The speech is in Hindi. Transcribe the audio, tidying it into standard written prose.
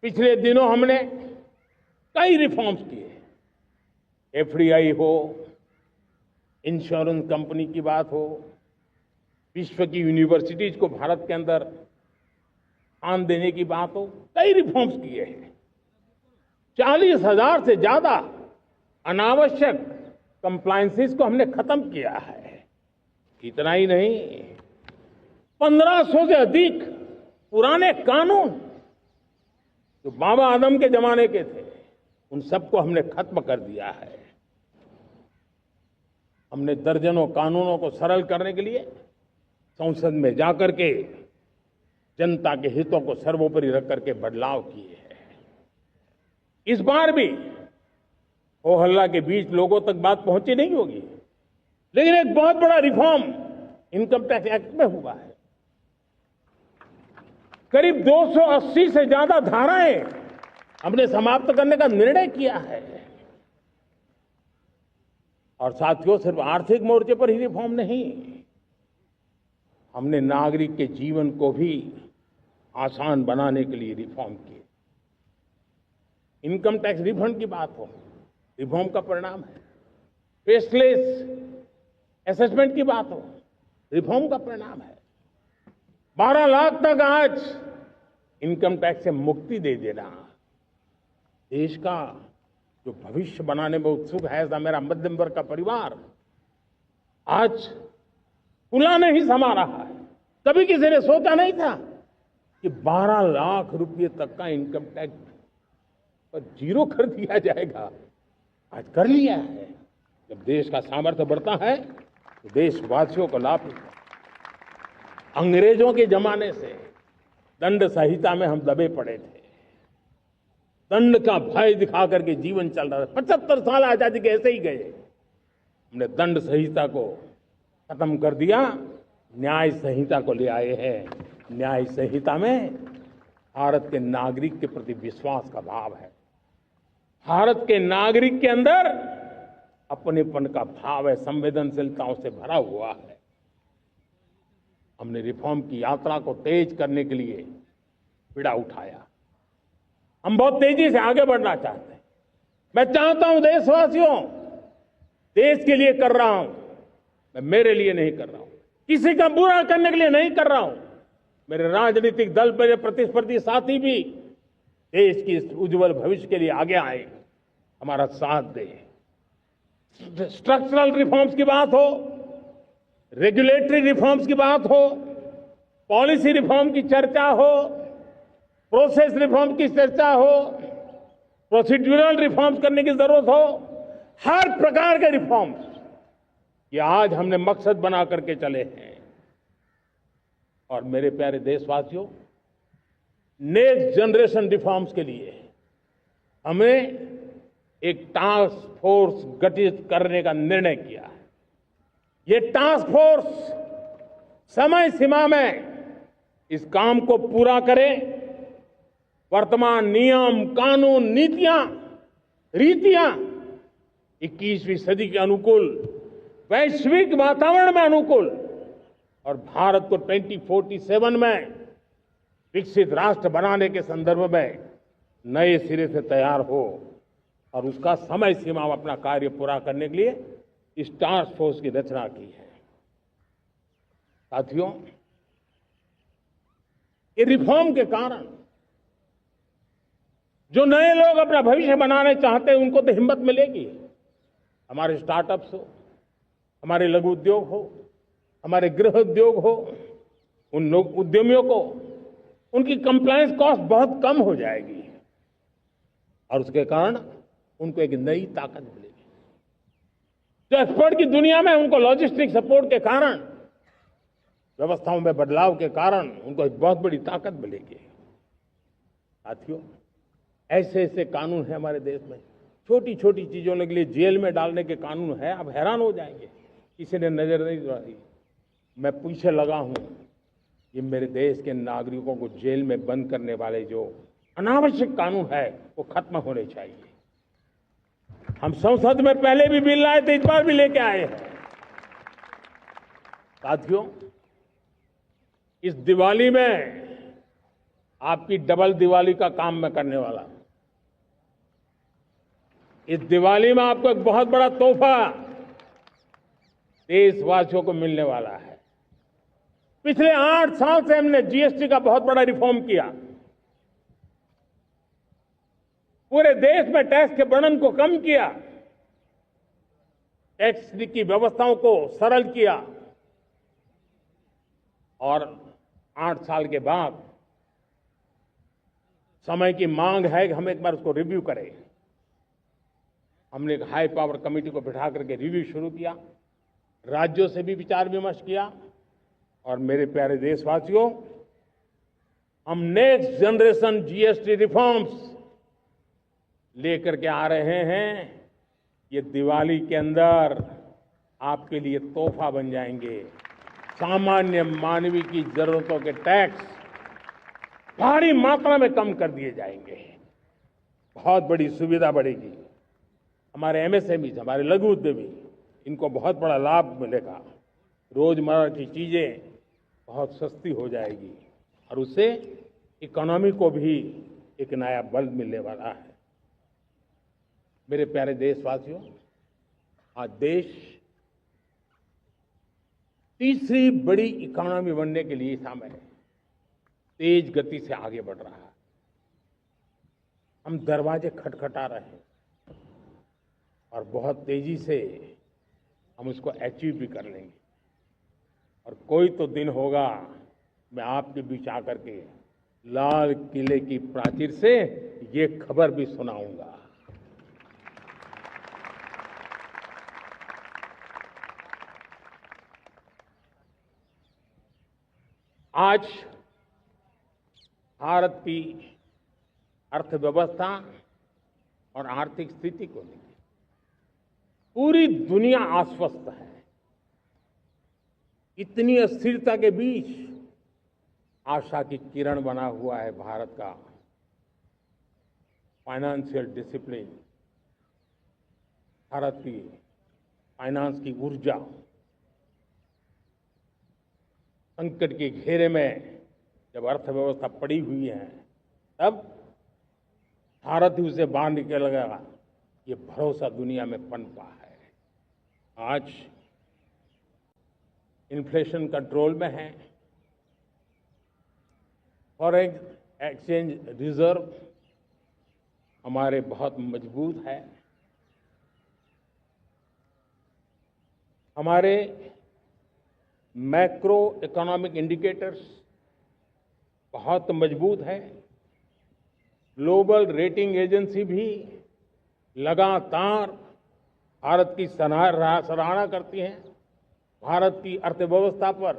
पिछले दिनों हमने कई रिफॉर्म्स किए। एफडीआई हो, इंश्योरेंस कंपनी की बात हो, विश्व की यूनिवर्सिटीज को भारत के अंदर स्थान देने की बात हो, कई रिफॉर्म्स किए हैं। 40,000 से ज्यादा अनावश्यक कंप्लायंसेस को हमने खत्म किया है। इतना ही नहीं, 1500 से अधिक पुराने कानून जो बाबा आदम के जमाने के थे, उन सबको हमने खत्म कर दिया है। हमने दर्जनों कानूनों को सरल करने के लिए संसद में जाकर के जनता के हितों को सर्वोपरि रख करके बदलाव किए हैं। इस बार भी हो हल्ला के बीच लोगों तक बात पहुंची नहीं होगी, लेकिन एक बहुत बड़ा रिफॉर्म इनकम टैक्स एक्ट में हुआ है। करीब 280 से ज्यादा धाराएं हमने समाप्त करने का निर्णय किया है। और साथियों, सिर्फ आर्थिक मोर्चे पर ही रिफॉर्म नहीं, हमने नागरिक के जीवन को भी आसान बनाने के लिए रिफॉर्म किए। इनकम टैक्स रिफंड की बात हो, रिफॉर्म का परिणाम है। फेसलेस असेसमेंट की बात हो, रिफॉर्म का परिणाम है। 12 लाख तक आज इनकम टैक्स से मुक्ति दे देना देश का जो भविष्य बनाने में उत्सुक है, ऐसा मेरा मध्यम वर्ग का परिवार आज खुला नहीं समा रहा है। कभी किसी ने सोचा नहीं था कि 12 लाख रुपए तक का इनकम टैक्स पर जीरो कर दिया जाएगा। आज कर लिया है। जब देश का सामर्थ्य बढ़ता है तो देशवासियों को लाभ मिलता है। अंग्रेजों के जमाने से दंड संहिता में हम दबे पड़े थे। दंड का भय दिखा करके जीवन चल रहा था। 75 साल आजादी के ऐसे ही गए। हमने दंड संहिता को खत्म कर दिया, न्याय संहिता को ले आए हैं। न्याय संहिता में भारत के नागरिक के प्रति विश्वास का भाव है। भारत के नागरिक के अंदर अपनेपन का भाव है, संवेदनशीलताओं से भरा हुआ है। हमने रिफॉर्म की यात्रा को तेज करने के लिए बीड़ा उठाया। हम बहुत तेजी से आगे बढ़ना चाहते हैं। मैं चाहता हूं देशवासियों, देश के लिए कर रहा हूं, मैं मेरे लिए नहीं कर रहा हूं, किसी का बुरा करने के लिए नहीं कर रहा हूं। मेरे राजनीतिक दल, मेरे प्रतिस्पर्धी साथी भी देश की इस उज्जवल भविष्य के लिए आगे आए, हमारा साथ दे। स्ट्रक्चरल रिफॉर्म्स की बात हो, रेगुलेटरी रिफॉर्म्स की बात हो, पॉलिसी रिफॉर्म की चर्चा हो, प्रोसेस रिफॉर्म की चर्चा हो, प्रोसीड्यूरल रिफॉर्म्स करने की जरूरत हो, हर प्रकार के रिफॉर्म्स ये आज हमने मकसद बना करके चले हैं। और मेरे प्यारे देशवासियों, नेक्स्ट जनरेशन रिफॉर्म्स के लिए हमें एक टास्क फोर्स गठित करने का निर्णय किया है। ये टास्क फोर्स समय सीमा में इस काम को पूरा करे। वर्तमान नियम, कानून, नीतियां, रीतियां 21वीं सदी के अनुकूल, वैश्विक वातावरण में अनुकूल और भारत को 2047 में विकसित राष्ट्र बनाने के संदर्भ में नए सिरे से तैयार हो और उसका समय सीमा में अपना कार्य पूरा करने के लिए इस टास्क फोर्स की रचना की है। साथियों, ये रिफॉर्म के कारण जो नए लोग अपना भविष्य बनाने चाहते हैं, उनको तो हिम्मत मिलेगी। हमारे स्टार्टअप्स हो, हमारे लघु उद्योग हो, हमारे गृह उद्योग हो, उन लोग उद्यमियों को उनकी कंप्लायंस कॉस्ट बहुत कम हो जाएगी और उसके कारण उनको एक नई ताकत मिलेगी। जो एक्सपोर्ट की दुनिया में उनको लॉजिस्टिक सपोर्ट के कारण, व्यवस्थाओं में बदलाव के कारण उनको एक बहुत बड़ी ताकत मिलेगी। साथियों, ऐसे ऐसे कानून है हमारे देश में। छोटी छोटी चीजों के लिए जेल में डालने के कानून है। आप हैरान हो जाएंगे, किसी ने नजर नहीं डाली। मैं पीछे लगा हूं, ये मेरे देश के नागरिकों को जेल में बंद करने वाले जो अनावश्यक कानून है वो खत्म होने चाहिए। हम संसद में पहले भी बिल लाए थे, इस बार भी लेके आए हैं। साथियों, इस दिवाली में आपकी डबल दिवाली का काम मैं करने वाला हूं। इस दिवाली में आपको एक बहुत बड़ा तोहफा देशवासियों को मिलने वाला है। पिछले 8 साल से हमने जीएसटी का बहुत बड़ा रिफॉर्म किया। पूरे देश में टैक्स के बर्डन को कम किया, टैक्स की व्यवस्थाओं को सरल किया और 8 साल के बाद समय की मांग है कि हम एक बार उसको रिव्यू करें। हमने एक हाई पावर कमेटी को बिठा करके रिव्यू शुरू किया, राज्यों से भी विचार विमर्श किया और मेरे प्यारे देशवासियों, हम नेक्स्ट जनरेशन जीएसटी रिफॉर्म्स लेकर के आ रहे हैं। ये दिवाली के अंदर आपके लिए तोहफा बन जाएंगे। सामान्य मानवीय की जरूरतों के टैक्स भारी मात्रा में कम कर दिए जाएंगे। बहुत बड़ी सुविधा बढ़ेगी। हमारे एमएसएमई, हमारे लघु उद्यमी, इनको बहुत बड़ा लाभ मिलेगा। रोजमर्रा की चीजें बहुत सस्ती हो जाएगी और उससे इकोनॉमी को भी एक नया बल मिलने वाला है। मेरे प्यारे देशवासियों, आज देश तीसरी बड़ी इकोनॉमी बनने के लिए समय है, तेज गति से आगे बढ़ रहा है। हम दरवाजे खटखटा रहे हैं और बहुत तेजी से हम उसको अचीव भी कर लेंगे। और कोई तो दिन होगा मैं आपके बीच आकर के लाल किले की प्राचीर से ये खबर भी सुनाऊंगा। आज भारत की अर्थव्यवस्था और आर्थिक स्थिति को लेकर पूरी दुनिया आश्वस्त है। इतनी अस्थिरता के बीच आशा की किरण बना हुआ है भारत का फाइनेंशियल डिसिप्लिन, भारत की फाइनेंस की ऊर्जा। संकट के घेरे में जब अर्थव्यवस्था पड़ी हुई है, तब भारत ही उसे बाहर निकलेगा, ये भरोसा दुनिया में पनपा है। आज इन्फ्लेशन कंट्रोल में है, फॉरेन एक्सचेंज रिजर्व हमारे बहुत मजबूत है, हमारे मैक्रो इकोनॉमिक इंडिकेटर्स बहुत मजबूत है। ग्लोबल रेटिंग एजेंसी भी लगातार भारत की सराहना करती हैं। भारत की अर्थव्यवस्था पर